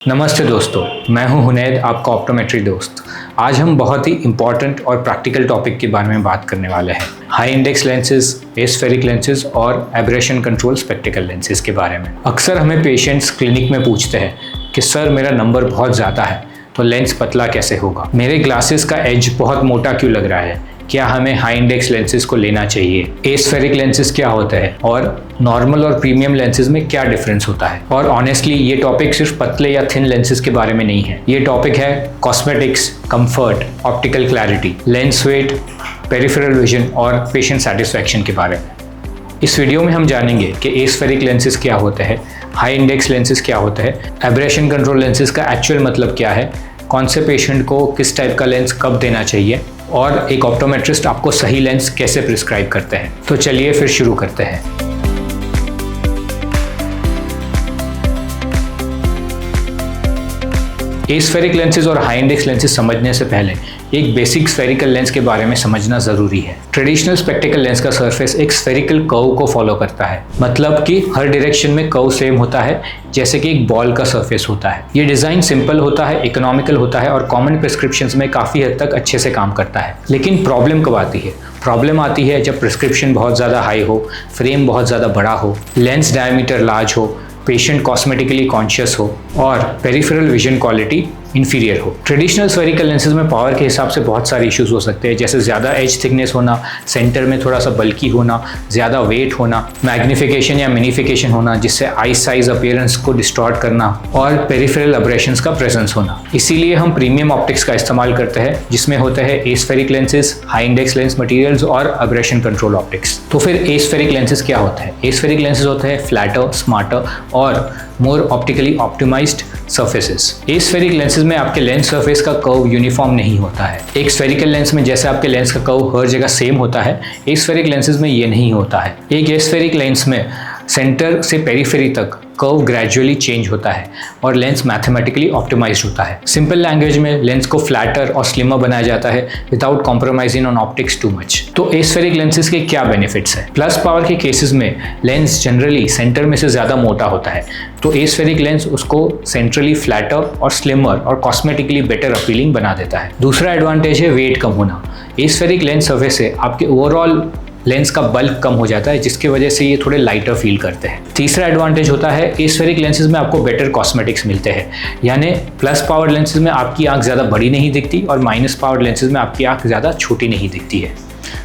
नमस्ते दोस्तों, मैं हूं हुनैद, आपका ऑप्टोमेट्री दोस्त। आज हम बहुत ही इम्पॉर्टेंट और प्रैक्टिकल टॉपिक के बारे में बात करने वाले हैं, high index lenses, aspheric lenses और एब्रेशन कंट्रोल स्पेक्टिकल लेंसेज के बारे में। अक्सर हमें पेशेंट्स क्लिनिक में पूछते हैं कि सर मेरा नंबर बहुत ज़्यादा है तो लेंस पतला कैसे होगा, मेरे ग्लासेस का एज बहुत मोटा क्यों लग रहा है, क्या हमें हाई इंडेक्स लेंसेज को लेना चाहिए, एस्फेरिक लेंसेज क्या होता है और नॉर्मल और प्रीमियम लेंसेज में क्या डिफरेंस होता है। और ऑनेस्टली ये टॉपिक सिर्फ पतले या थिन लेंसेज के बारे में नहीं है, ये टॉपिक है cosmetics, comfort, optical clarity, lens weight, peripheral vision और पेशेंट सेटिस्फैक्शन के बारे में। इस वीडियो में हम जानेंगे कि एस्फेरिक लेंसेज क्या होता है, हाई इंडेक्स लेंसेज क्या होता है, एब्रेशन कंट्रोल लेंसेज का एक्चुअल मतलब क्या है, कौन से पेशेंट को किस टाइप का लेंस कब देना चाहिए और एक ऑप्टोमेट्रिस्ट आपको सही लेंस कैसे प्रिस्क्राइब करते हैं। तो चलिए फिर शुरू करते हैं। एस्फेरिक लेंसेज और हाई इंडेक्स लेंसेज समझने से पहले एक बेसिक स्फेरिकल लेंस के बारे में समझना जरूरी है। ट्रेडिशनल स्पेक्टिकल लेंस का सरफेस एक स्फेरिकल कर्व को फॉलो करता है, मतलब कि हर डायरेक्शन में कर्व सेम होता है, जैसे कि एक बॉल का सरफेस होता है। ये डिजाइन सिंपल होता है, इकोनॉमिकल होता है और कॉमन प्रिस्क्रिप्शंस में काफी हद तक अच्छे से काम करता है। लेकिन प्रॉब्लम कब आती है? प्रॉब्लम आती है जब प्रिस्क्रिप्शन बहुत ज़्यादा हाई हो, फ्रेम बहुत ज़्यादा बड़ा हो, लेंस डायमीटर लार्ज हो, पेशेंट कॉस्मेटिकली कॉन्शियस हो और पेरिफेरल विजन क्वालिटी इंफीरियर हो। ट्रेडिशनल स्फेरिकल लेंसेज में पावर के हिसाब से बहुत सारे इश्यूज हो सकते हैं, जैसे ज़्यादा एज थिकनेस होना, सेंटर में थोड़ा सा बल्की होना, ज़्यादा वेट होना, मैग्निफिकेशन या मिनिफिकेशन होना जिससे आई साइज अपीयरेंस को डिस्टॉर्ट करना और पेरिफेरल अब्रेशंस का प्रेजेंस होना। इसीलिए हम प्रीमियम ऑप्टिक्स का इस्तेमाल करते हैं, जिसमें होते हैं aspheric lenses, high index lens materials और अब्रेशन कंट्रोल ऑप्टिक्स। तो फिर एस्फेरिक लेंसेज क्या होता है? एस्फेरिक लेंसेज होते हैं फ्लैटर, स्मार्टर और more optically optimised surfaces. Aspheric lenses में आपके लेंस सरफेस का कर्व यूनिफॉर्म नहीं होता है। एक स्फेरिकल लेंस में जैसे आपके लेंस का कर्व हर जगह सेम होता है, एस्फेरिक लेंसेज में ये नहीं होता है। एक एस्फेरिक लेंस में सेंटर से पेरिफेरी तक कर्व ग्रेजुअली चेंज होता है और लेंस मैथमेटिकली ऑप्टिमाइज्ड होता है। सिंपल लैंग्वेज में लेंस को फ्लैटर और स्लिमर बनाया जाता है without compromising on optics too much. तो एस्फेरिक लेंसेज के क्या बेनिफिट्स हैं? प्लस पावर के केसेस में लेंस जनरली सेंटर में से ज़्यादा मोटा होता है, तो एस्फेरिक लेंस उसको सेंट्रली फ्लैटर और स्लिमर और कॉस्मेटिकली बेटर अपीलिंग बना देता है। दूसरा एडवांटेज है वेट कम होना। एस्फेरिक लेंस सर्फेस से आपके ओवरऑल लेंस का बल्क कम हो जाता है, जिसकी वजह से ये थोड़े लाइटर फील करते हैं। तीसरा एडवांटेज होता है एस्फेरिक लेंसेज में आपको बेटर कॉस्मेटिक्स मिलते हैं, यानी प्लस पावर लेंसेज में आपकी आंख ज़्यादा बड़ी नहीं दिखती और माइनस पावर लेंसेज में आपकी आंख ज़्यादा छोटी नहीं दिखती है,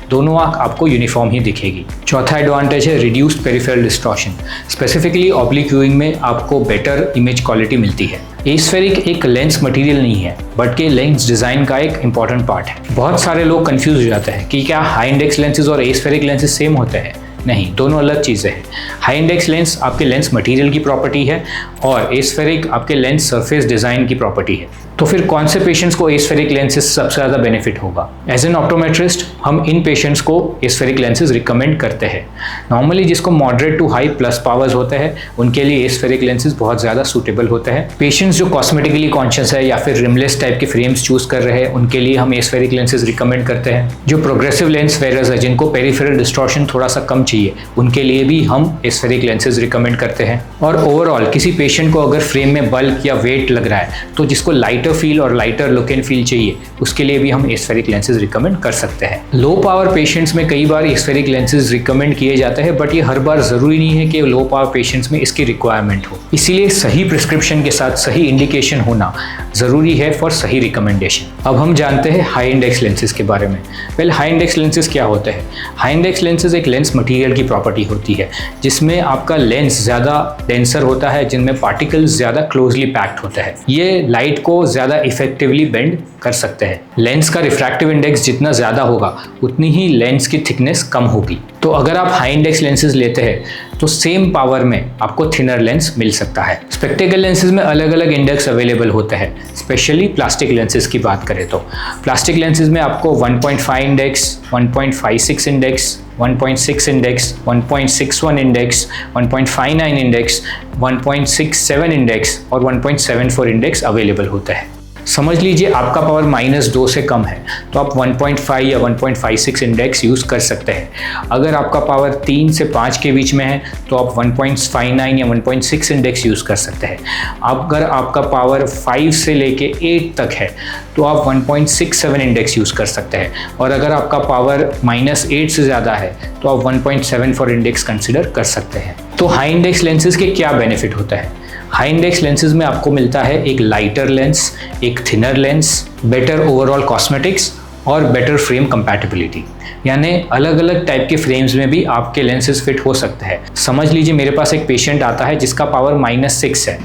दोनों आंख आपको यूनिफॉर्म ही दिखेगी। चौथा एडवांटेज है reduced peripheral distortion. Specifically oblique viewing में आपको बेटर इमेज क्वालिटी मिलती है। एस्फेरिक एक लेंस मटेरियल नहीं है, बल्कि लेंस डिज़ाइन का एक इंपॉर्टेंट पार्ट है। बहुत सारे लोग कंफ्यूज हो जाते हैं कि क्या हाई इंडेक्स लेंसेज और एस्फेरिक लेंसेज सेम होते हैं? नहीं, दोनों अलग चीज़ें हैं। हाई इंडेक्स लेंस आपके लेंस मटेरियल की प्रॉपर्टी है और एस्फेरिक आपके लेंस सरफेस डिज़ाइन की प्रॉपर्टी है। तो फिर कौन से पेशेंट्स को एस्फेरिक लेंसेज सबसे ज़्यादा बेनिफिट होगा? एज एन ऑप्टोमेट्रिस्ट हम इन पेशेंट्स को एस्फेरिक लेंसेज रिकमेंड करते हैं। नॉर्मली जिसको moderate to high plus powers होते हैं उनके लिए एस्फेरिक लेंसेज बहुत ज़्यादा सूटेबल होते हैं। पेशेंट्स जो कॉस्मेटिकली कॉन्शियस है या फिर रिमलेस टाइप के फ्रेम्स चूज कर रहे हैं उनके लिए हम एस्फेरिक लेंसेज रिकमेंड करते हैं। जो प्रोग्रेसिव लेंस वेयरर्स है, जिनको पेरिफेरल डिस्टॉर्शन थोड़ा सा कम चाहिए, उनके लिए भी हम एस्फेरिक लेंसेज रिकमेंड करते हैं। और ओवरऑल किसी पेशेंट को अगर फ्रेम में बल्क या वेट लग रहा है, तो जिसको लाइटर फील और लाइटर लुक एंड फील चाहिए, उसके लिए भी हम एस्फेरिक लेंसेज रिकमेंड कर सकते हैं। लो पावर पेशेंट्स में कई बार एस्फेरिक लेंसेज रिकमेंड किए जाते हैं, बट ये हर बार जरूरी नहीं है कि लो पावर पेशेंट्स में इसकी रिक्वायरमेंट हो। इसीलिए सही प्रिस्क्रिप्शन के साथ सही इंडिकेशन होना जरूरी है फॉर सही रिकमेंडेशन। अब हम जानते हैं हाई इंडेक्स लेंसेज के बारे में। वेल, हाई इंडेक्स लेंसेज क्या होते हैं? हाई इंडेक्स लेंसेज एक लेंस मटेरियल की प्रॉपर्टी होती है जिसमें आपका लेंस ज़्यादा डेंसर होता है, जिनमें पार्टिकल्स ज़्यादा क्लोजली पैक्ड होते हैं। ये लाइट को ज़्यादा इफेक्टिवली बेंड कर सकते हैं। लेंस का रिफ्रैक्टिव इंडेक्स जितना ज़्यादा होगा उतनी ही लेंस की थिकनेस कम होगी। तो अगर आप हाई इंडेक्स लेंसेज लेते हैं तो सेम पावर में आपको थिनर लेंस मिल सकता है। स्पेक्टिकल लेंसेज में अलग अलग इंडेक्स अवेलेबल होते हैं, स्पेशली प्लास्टिक लेंसेज की बात करें तो प्लास्टिक लेंसेज में आपको 1.5 index, 1.56 index, 1.6 index, 1.61 index, 1.59 index, 1.67 index और 1.74 इंडेक्स अवेलेबल होता है। समझ लीजिए आपका पावर -2 से कम है तो आप 1.5 या 1.56 इंडेक्स यूज़ कर सकते हैं। अगर आपका पावर 3 से 5 के बीच में है तो आप 1.59 या 1.6 इंडेक्स यूज़ कर सकते हैं। अगर आपका पावर 5 से लेके 8 तक है तो आप 1.67 इंडेक्स यूज़ कर सकते हैं, और अगर आपका पावर -8 से ज़्यादा है तो आप 1.74 इंडेक्स कंसिडर कर सकते हैं। तो हाई इंडेक्स लेंसेज के क्या बेनिफिट होता है? हाई इंडेक्स लेंसेज में आपको मिलता है एक लाइटर लेंस, एक thinner lens, better overall cosmetics और बेटर फ्रेम कंपैटिबिलिटी, यानी अलग अलग टाइप के फ्रेम्स में भी आपके लेंसेज फिट हो सकते हैं। समझ लीजिए मेरे पास एक पेशेंट आता है जिसका पावर -6 है,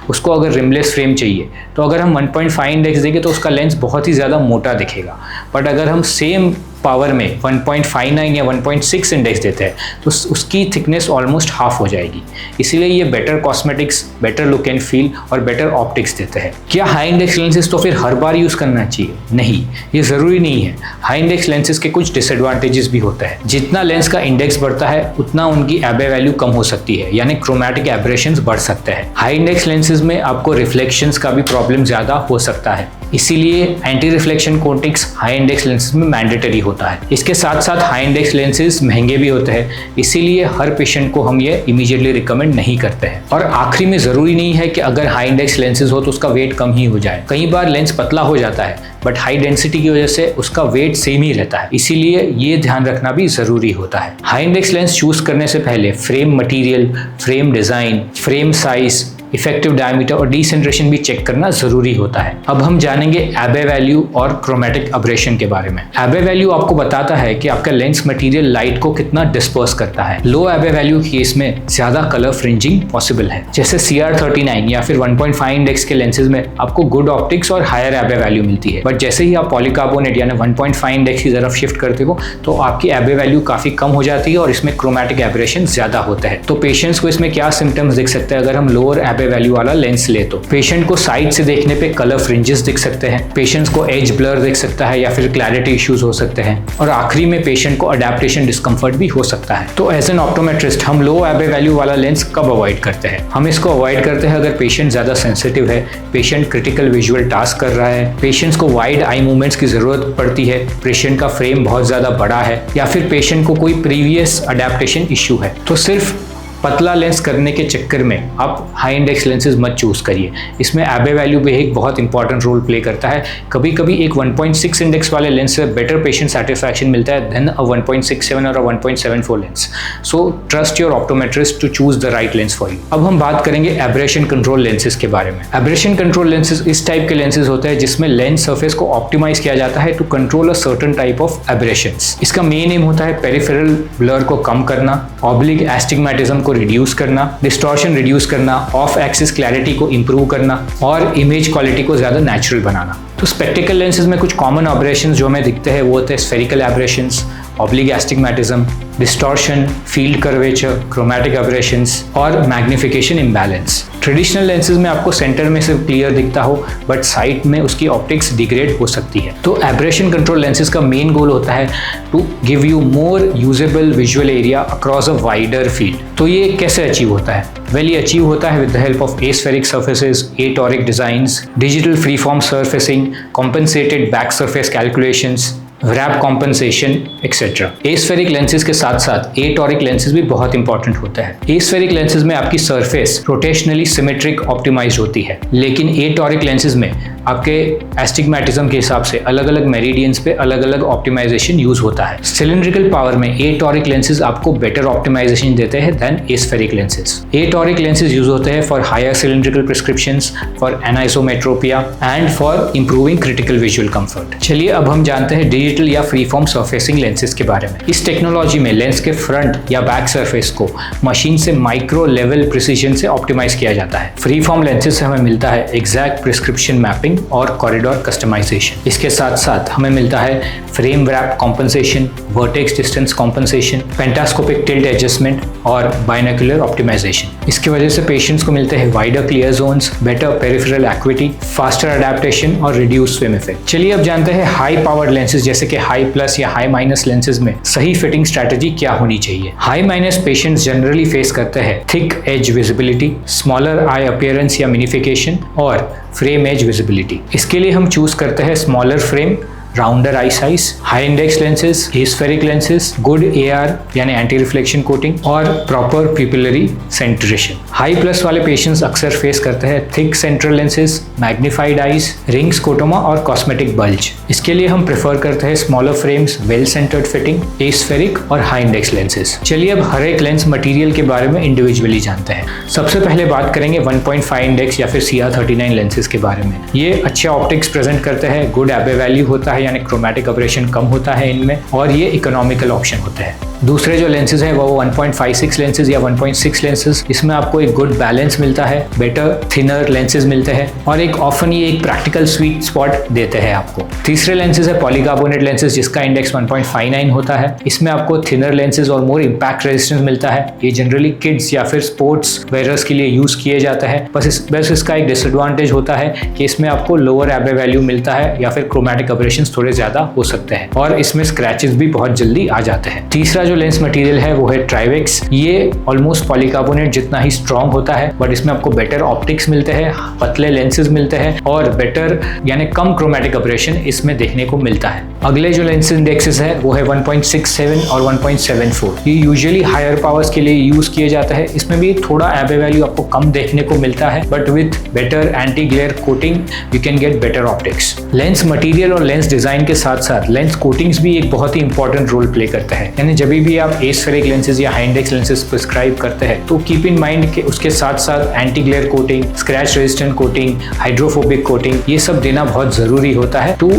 उसको अगर रिमलेस फ्रेम चाहिए तो अगर हम 1.5 इंडेक्स देंगे तो उसका लेंस बहुत ही ज़्यादा मोटा दिखेगा, बट अगर हम सेम पावर में 1.59 या 1.6 इंडेक्स देते हैं तो उसकी थिकनेस ऑलमोस्ट हाफ हो जाएगी। इसीलिए ये better cosmetics, better look and feel और बेटर ऑप्टिक्स देते हैं। क्या हाई इंडेक्स लेंसेज तो फिर हर बार यूज़ करना चाहिए? नहीं, ये ज़रूरी नहीं है। हाई इंडेक्स लेंसेज के कुछ डिसएडवांटेजेस भी होते हैं। जितना लेंस का इंडेक्स बढ़ता है उतना उनकी एबे वैल्यू कम हो सकती है, यानी क्रोमैटिक एब्रेशंस बढ़ सकते हैं। हाई इंडेक्स लेंसेज में आपको रिफ्लेक्शंस का भी प्रॉब्लम ज़्यादा हो सकता है, इसीलिए anti reflection coatings high index lenses में मैंडेटरी होता है। इसके साथ साथ हाई इंडेक्स लेंसेज महंगे भी होते हैं, इसीलिए हर पेशेंट को हम ये इमीडिएटली रिकमेंड नहीं करते हैं। और आखिरी में ज़रूरी नहीं है कि अगर हाई इंडेक्स लेंसेज हो तो उसका वेट कम ही हो जाए। कई बार लेंस पतला हो जाता है बट हाई डेंसिटी की वजह से उसका वेट सेम ही रहता है, इसीलिए ये ध्यान रखना भी ज़रूरी होता है। हाई इंडेक्स लेंस चूज करने से पहले frame material, frame design, frame size, effective diameter और डिसेंट्रेशन भी चेक करना जरूरी होता है। अब हम जानेंगे एबे वैल्यू और क्रोमैटिक अब्रेशन के बारे में। एबे वैल्यू आपको बताता है कि आपका लेंस मटेरियल लाइट को कितना डिस्पर्स करता है। लो एबे वैल्यू केस में ज्यादा कलर फ्रिंजिंग पॉसिबल है, जैसे CR39 या फिर 1.5 इंडेक्स के लेंसेज में आपको गुड ऑप्टिक्स और हायर एबे वैल्यू मिलती है, बट जैसे ही आप पॉलीकार्बोनेट यानी 1.5 इंडेक्स की तरफ शिफ्ट करते हो तो आपकी एबे वैल्यू काफी कम हो जाती है और इसमें क्रोमैटिक एब्रेशन ज्यादा होते हैं। तो पेशेंट्स को इसमें क्या सिम्टम्स दिख सकते हैं अगर हम लोअर एबे वैल्यू वाला लेंस ले तो? पेशेंट को साइड से देखने पे कलर फ्रिंजेस दिख सकते हैं, पेशेंट्स को एज ब्लर दिख सकता है या फिर क्लैरिटी इश्यूज हो सकते हैं, और आखिरी में पेशेंट को अडैप्टेशन डिस्कम्फर्ट भी हो सकता है। तो एज एन ऑप्टोमेट्रिस्ट हम लो एबे वैल्यू वाला लेंस कब अवॉइड करते हैं? हम इसको अवॉइड करते हैं अगर पेशेंट ज्यादा सेंसिटिव है, पेशेंट क्रिटिकल विजुअल टास्क कर रहा है, पेशेंट्स को वाइड आई मूवमेंट्स की जरूरत पड़ती है, पेशेंट का फ्रेम बहुत ज्यादा बड़ा है, या फिर पेशेंट को कोई प्रीवियस अडैप्टेशन इश्यू है। तो सिर्फ पतला लेंस करने के चक्कर में आप हाई इंडेक्स लेंसेज मत चूज करिए। इसमें एबे वैल्यू भी एक बहुत इंपॉर्टेंट रोल प्ले करता है। कभी कभी एक 1.6 इंडेक्स वाले लेंस से बेटर पेशेंट सेटिस्फैक्शन मिलता है देन अ 1.67 और uh 1.74 lens. So trust your optometrist to choose the right lens for you. अब हम बात करेंगे एब्रेशन कंट्रोल लेंसेज के बारे में। एब्रेशन कंट्रोल लेंसेज इस टाइप के लेंसेज होते हैं जिसमें लेंस सरफेस को ऑप्टिमाइज किया जाता है to control a certain type of aberrations. इसका मेन एम होता है पेरिफेरल ब्लर को कम करना, ऑब्लिक एस्टिग्मेटिज्म को रिड्यूस करना, डिस्टॉर्शन रिड्यूस करना, ऑफ एक्सिस क्लैरिटी को इंप्रूव करना और इमेज क्वालिटी को ज्यादा नेचुरल बनाना। तो स्पेक्टिकल लेंसेज में कुछ कॉमन एब्रेशंस जो हमें दिखते हैं वो होते हैं spherical aberrations, oblique astigmatism, distortion, field curvature, chromatic aberrations और मैग्निफिकेशन इम्बैलेंस। ट्रेडिशनल लेंसेज में आपको सेंटर में सिर्फ क्लियर दिखता हो बट साइड में उसकी ऑप्टिक्स डिग्रेड हो सकती है। तो एब्रेशन कंट्रोल लेंसेज का मेन गोल होता है to give you more usable visual area across a wider field. तो ये कैसे अचीव होता है? वेल, ये अचीव होता है with the help of aspheric surfaces, atoric designs, digital freeform surfacing, compensated back surface calculations, wrap compensation etcetera. Aspheric lenses के साथ साथ एटॉरिक लेंसेज भी बहुत इंपॉर्टेंट होता है। एस्फेरिक लेंसेज में आपकी सरफेस रोटेशनली सिमेट्रिक ऑप्टिमाइज होती है, लेकिन एटॉरिक लेंसेज में आपके एस्टिग्मेटिज्म के हिसाब से अलग अलग मेरिडियंस पे अलग अलग ऑप्टिमाइजेशन यूज होता है। सिलिंड्रिकल पावर में एटॉरिक लेंसेज आपको बेटर ऑप्टिमाइजेशन देते हैं than aspheric lenses. Atoric lenses use होते हैं for higher cylindrical prescriptions, for anisometropia and for improving critical visual comfort. चलिए अब हम जानते हैं डिजिटल या फ्रीफॉर्म सरफेसिंग लेंसेज के बारे में। इस टेक्नोलॉजी में लेंस के फ्रंट या बैक सरफेस को मशीन से माइक्रो लेवल प्रिसीजन से ऑप्टिमाइज किया जाता है। फ्रीफॉर्म लेंसेज से हमें मिलता है एग्जैक्ट प्रिस्क्रिप्शन मैपिंग और कॉरिडोर कस्टमाइजेशन। इसके साथ साथ हमें मिलता है frame wrap compensation, vertex distance compensation, pantoscopic tilt adjustment और बाइनोक्यूलर ऑप्टिमाइजेशन। इसकी वजह से पेशेंट्स को मिलते हैं wider clear zones, better peripheral acuity, faster adaptation और रिड्यूस स्विम इफेक्ट। चलिए अब जानते हैं हाई पावर्ड लेंसेज जैसे जैसे कि हाई प्लस या हाई माइनस लेंसेज में सही फिटिंग स्ट्रैटेजी क्या होनी चाहिए। High minus patients generally face करते हैं thick edge visibility, smaller eye appearance या मिनिफिकेशन और फ्रेम एज विजिबिलिटी। इसके लिए हम चूज करते हैं smaller frame, rounder eye size, high index lenses, aspheric lenses, good AR यानी एंटी रिफ्लेक्शन कोटिंग और proper pupillary centration. High plus वाले पेशेंट्स अक्सर फेस करते हैं thick central lenses, magnified eyes, ring scotoma और कॉस्मेटिक बल्ज। इसके लिए हम प्रेफर करते हैं smaller frames, well centred fitting, aspheric और हाई इंडेक्स लेंसेज। चलिए अब हर एक लेंस मटेरियल के बारे में इंडिविजुअली जानते हैं। सबसे पहले बात करेंगे 1.5 इंडेक्स या फिर CR39 लेंसेज के बारे में। ये अच्छे ऑप्टिक्स प्रेजेंट करते हैं, गुड एबे वैल्यू होता है यानी क्रोमैटिक अबरेशन कम होता है इनमें, और ये इकोनॉमिकल ऑप्शन होता है। दूसरे जो लेंसेज है वो 1.56 लेंसेज या 1.6 लेंसेज, इसमें आपको एक गुड बैलेंस मिलता है, बेटर थिनर लेंसेज मिलते हैं और एक ऑफन ये एक प्रैक्टिकल स्वीट स्पॉट देते हैं आपको। तीसरे लेंसेज है पॉलीकार्बोनेट लेंसेज जिसका इंडेक्स 1.59 होता है। इसमें आपको थिनर लेंसेज और मोर इम्पैक्ट रेजिस्टेंस मिलता है। ये जनरली किड्स या फिर स्पोर्ट्स वेयरर्स के लिए यूज किए जाता है। बस इसका एक डिसएडवांटेज होता है कि इसमें आपको लोअर एबे वैल्यू मिलता है या फिर क्रोमैटिक अबरेशन थोड़े ज्यादा हो सकते हैं और इसमें स्क्रैचेस भी बहुत जल्दी आ जाते हैं। तीसरा जो लेंस मटेरियल है वो है ट्राइवेक्स। ये ऑलमोस्ट पॉलीकार्बोनेट जितना ही स्ट्रॉन्ग होता है, बट इसमें आपको बेटर ऑप्टिक्स मिलते हैं, पतले लेंसेज मिलते हैं और बेटर यानी कम क्रोमैटिक ऑपरेशन इसमें देखने को मिलता है। अगले जो लेंस इंडेक्सेस है वो है 1.67 और 1.74। ये यूजुअली हायर पावर्स के लिए यूज किए जाता है। इसमें भी थोड़ा एबे वैल्यू आपको कम देखने को मिलता है, but with better anti glare coating you can get better optics. Lens material और लेंस डिजाइन के साथ साथ लेंस कोटिंग्स भी एक बहुत ही इंपॉर्टेंट रोल प्ले करता है। यानी जब भी आप एस्फेरिक लेंसेज या हाई इंडेक्स लेंसेज प्रिस्क्राइब करते हैं तो कीप इन माइंड कि उसके साथ साथ anti glare coating, scratch resistant coating, hydrophobic coating ये सब देना बहुत जरूरी होता है to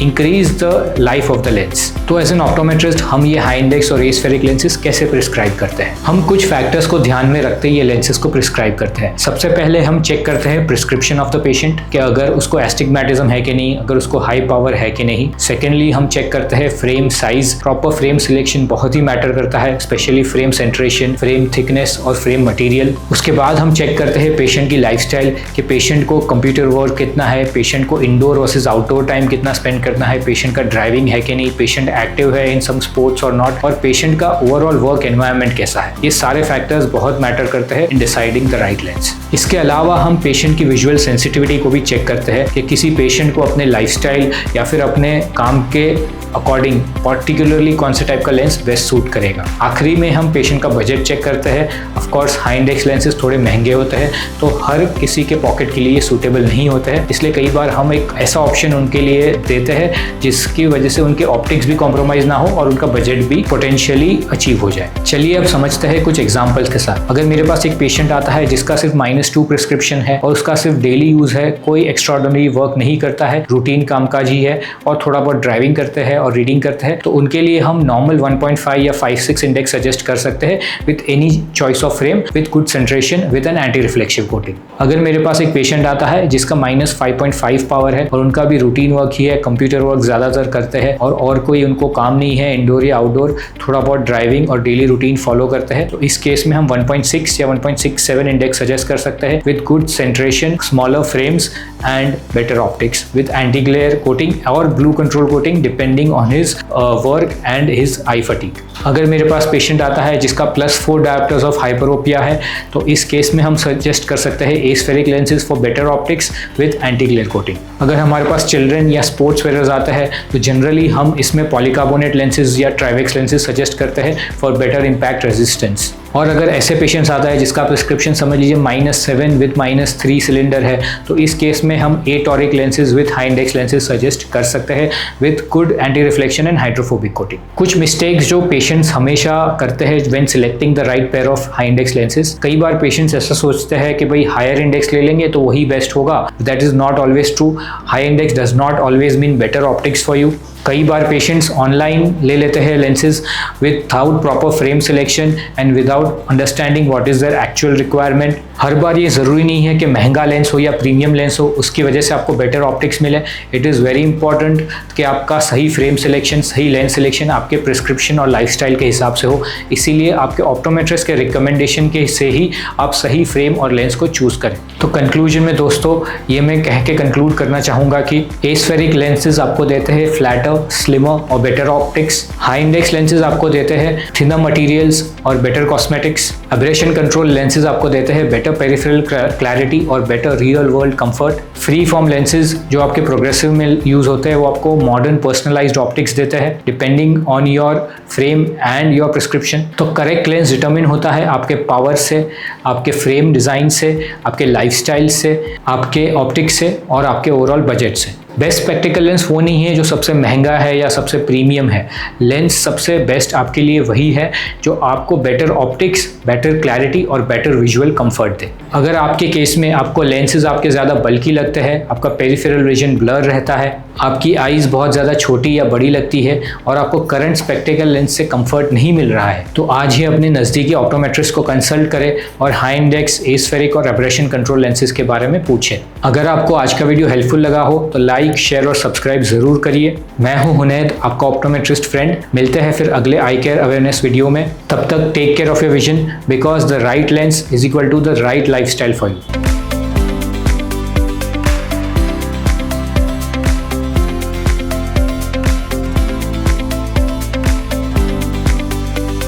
increase the life of the lens. तो एज एन ऑप्टोमेट्रिस्ट हम ये हाई इंडेक्स और एस्फेरिक लेंसेज कैसे प्रिस्क्राइब करते हैं? हम कुछ फैक्टर्स को ध्यान में रखते ये लेंसेज को प्रिस्क्राइब करते हैं। सबसे पहले हम चेक करते हैं प्रिस्क्रिप्शन ऑफ द पेशेंट कि अगर उसको एस्टिग्मेटिज्म है कि नहीं, अगर उसको हाई पावर है कि नहीं। सेकेंडली हम चेक करते हैं frame size. Proper frame selection बहुत ही मैटर करता है, स्पेशली फ्रेम सेंट्रेशन, फ्रेम थिकनेस और फ्रेम मटीरियल। उसके बाद हम चेक करते हैं पेशेंट की लाइफस्टाइल कि पेशेंट को कंप्यूटर वर्क कितना है, पेशेंट को इंडोर वर्सेज आउटडोर टाइम कितना स्पेंड करना है, पेशेंट का ड्राइविंग है कि नहीं, पेशेंट एक्टिव है इन सम स्पोर्ट्स और नॉट, और पेशेंट का ओवरऑल वर्क एनवायरनमेंट कैसा है। ये सारे फैक्टर्स बहुत मैटर करते हैं in deciding the right lens. इसके अलावा हम पेशेंट की विजुअल सेंसिटिविटी को भी चेक करते हैं कि किसी पेशेंट को अपने लाइफस्टाइल या फिर अपने काम के अकॉर्डिंग पर्टिकुलरली कौन से टाइप का लेंस बेस्ट सूट करेगा। आखिरी में हम पेशेंट का बजट चेक करते हैं। Of course high index lenses थोड़े महंगे होते हैं तो हर किसी के पॉकेट के लिए ये सूटेबल नहीं होते हैं, इसलिए कई बार हम एक ऐसा ऑप्शन उनके लिए देते हैं जिसकी वजह से उनके ऑप्टिक्स भी कॉम्प्रोमाइज ना हो और उनका बजट भी पोटेंशियली अचीव हो जाए। चलिए अब समझते हैं कुछ एग्जाम्पल्स के साथ। अगर मेरे पास एक पेशेंट आता है जिसका सिर्फ -2 प्रिस्क्रिप्शन है और उसका सिर्फ डेली यूज है, कोई एक्स्ट्राऑर्डिनरी वर्क नहीं करता है, रूटीन कामकाज ही है और थोड़ा बहुत ड्राइविंग करते हैं और रीडिंग करते हैं, तो उनके लिए हम नॉर्मल 1.5 या 5.6 इंडेक्स सजेस्ट कर सकते हैं with any choice of frame with good सेंट्रेशन with an anti reflective coating. अगर मेरे पास एक पेशेंट आता है जिसका -5.5 पावर है और उनका भी रूटीन वर्क ही है, कंप्यूटर वर्क ज्यादातर करते हैं और कोई उनको काम नहीं है इंडोर या आउटडोर, थोड़ा बहुत ड्राइविंग और डेली रूटीन फॉलो करते हैं, तो इस केस में हम 1.6 या 1.67 इंडेक्स सजेस्ट कर सकते हैं with good centration, smaller frames and better optics with anti glare coating और blue control coating depending on his work and his eye fatigue. अगर मेरे पास पेशेंट आता है जिसका +4 डायोप्टर्स ऑफ हाइपरोपिया है तो इस केस में हम सजेस्ट कर सकते हैं aspheric lenses for better optics with anti glare coating. अगर हमारे पास चिल्ड्रन या स्पोर्ट्स वेयरर्स आते हैं तो जनरली हम इसमें पॉलीकार्बोनेट लेंसेज या ट्राइवेक्स लेंसेज सजेस्ट करते हैं फॉर बेटर इम्पैक्ट रेजिस्टेंस। और अगर ऐसे पेशेंट्स आता है जिसका प्रिस्क्रिप्शन समझ लीजिए -7 विद -3 सिलेंडर है तो इस केस में हम atoric lenses with high index lenses suggest कर सकते हैं with good anti reflection and hydrophobic coating. कुछ मिस्टेक्स जो पेशेंट्स हमेशा करते हैं when selecting the right pair of high index lenses, कई बार पेशेंट्स ऐसा सोचते हैं कि भाई हायर इंडेक्स ले लेंगे तो वही बेस्ट होगा। That is not always true. High index does not always mean better optics for you. कई बार पेशेंट्स ऑनलाइन ले लेते हैं lenses without proper frame selection and without understanding what is their actual requirement. हर बार ये ज़रूरी नहीं है कि महंगा लेंस हो या प्रीमियम लेंस हो उसकी वजह से आपको बेटर ऑप्टिक्स मिले। इट इज़ वेरी इंपॉर्टेंट कि आपका सही फ्रेम सिलेक्शन, सही लेंस सिलेक्शन आपके प्रिस्क्रिप्शन और लाइफस्टाइल के हिसाब से हो। इसीलिए आपके ऑप्टोमेट्रिस्ट के रिकमेंडेशन के से ही आप सही फ्रेम और लेंस को चूज़ करें। तो कंक्लूजन में दोस्तों ये मैं कह के कंक्लूड करना चाहूँगा कि एस्फेरिक लेंसेज आपको देते हैं फ्लैटर, स्लिमर और better optics. High index lenses आपको देते हैं थिनर मटेरियल्स और better cosmetics. Aberration control lenses आपको देते हैं बेटर पेरिफेरल क्लैरिटी और better real world comfort. Free form lenses जो आपके प्रोग्रेसिव में यूज़ होते हैं वो आपको मॉडर्न पर्सनलाइज्ड ऑप्टिक्स देते हैं depending on your frame and your prescription. तो करेक्ट लेंस डिटरमिन होता है आपके पावर से, आपके फ्रेम डिज़ाइन से, आपके लाइफस्टाइल से, आपके ऑप्टिक्स से और आपके ओवरऑल बजट से। बेस्ट स्पेक्टिकल लेंस वो नहीं है जो सबसे महंगा है या सबसे प्रीमियम है। लेंस सबसे बेस्ट आपके लिए वही है जो आपको बेटर ऑप्टिक्स, बेटर क्लैरिटी और बेटर विजुअल कंफर्ट दे। अगर आपके केस में आपको लेंसेज आपके ज़्यादा बल्की लगते हैं, आपका पेरिफेरल विजन ब्लर रहता है, आपकी आईज़ बहुत ज़्यादा छोटी या बड़ी लगती है और आपको करंट स्पेक्टिकल लेंस से कंफर्ट नहीं मिल रहा है, तो आज ही अपने नज़दीकी ऑप्टोमेट्रिस्ट को कंसल्ट करें और हाई इंडेक्स, एस्फेरिक और एब्रेशन कंट्रोल लेंसेज के बारे में पूछें। अगर आपको आज का वीडियो हेल्पफुल लगा हो तो लाइक, शेयर और सब्सक्राइब जरूर करिए। मैं हूं हुनैद, आपका ऑप्टोमेट्रिस्ट फ्रेंड। मिलते हैं फिर अगले आई केयर अवेयरनेस वीडियो में। तब तक take care of your vision because the right lens is equal to the right lifestyle for you.